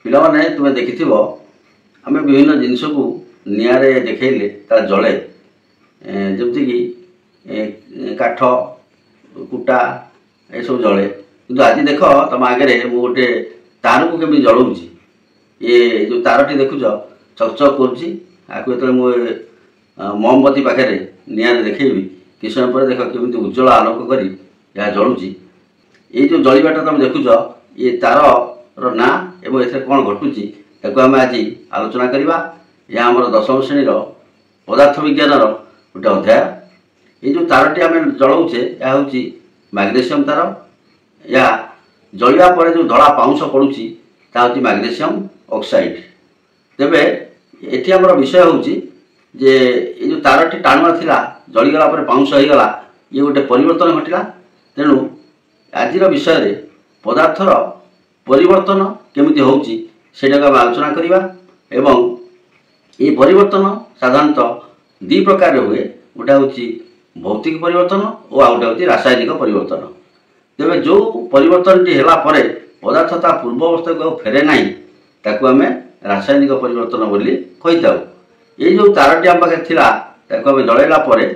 पिलाने तुम्हें देखि आम विभिन्न जिनस को निआरे देखले ता जले जमती कि काठ कुटा ये सब जले कि आज देख तुम आगे मु गोटे तार को केमी जलाऊँगी ये जो तारटी देखुच चकचक कर मोमबती पाखे निआरे देखी कि समय पर देख केमी उज्जवल आलोक कर जलुची ये जो जलिबाटा तुम देखुच ये तार ना एवं ए कौन घटुची ताको आम आज आलोचना करवा। यह आम 10वीं श्रेणी पदार्थ विज्ञान गोटे अध्याय। ये जो तारटी आम जलाऊे यह हूँ मैग्नेशियम तार। या जलिया पर जो धड़ा पाउंस पड़ुची ता हूँ मैग्नेशियम ऑक्साइड। तेबे एटी आमर विषय हूँ जे ये जो तारटी टाणुआ थिला जलीगला पर पाउंस हो गला ये गोटे परिवर्तन घटिला। तेणु आज विषय रे पदार्थर परिवर्तन केमिति होउची सेटा आम आलोचना करवा। एवं ये परिवर्तन साधारणतः दी प्रकार हुए गोटे हूँ भौतिक परिवर्तन और आ गोटे हूँ रासायनिक परिवर्तन। तेबे जो परिवर्तन टी हैला परे पदार्थ ता पूर्व अवस्था को फेरे नहीं ताकू आम रासायनिक परिवर्तन बोली कही था। ये जो तारटी आम पाखे थिला ताकू आम जलैला परे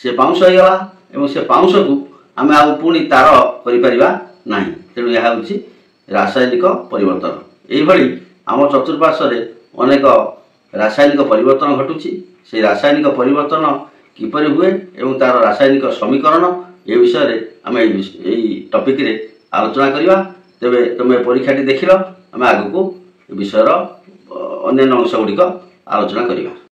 से पाउंस हो गला एवं से पाउंस को आम आ पुणी तार करिपरिबा नहीं। तेणु यह हूँ रासायनिक परिवर्तन। यही आम चतुर्पार्श्व अनेक रासायनिक परिवर्तन घटुची से रासायनिक परिवर्तन किपरि हुए एवं तार रासायनिक समीकरण ये विषय आम यही टॉपिक रे आलोचना करवा। तेबे तुम परीक्षाटी देखिल आम आगु विषयर अन्य अंश गुड़िक आलोचना करवा।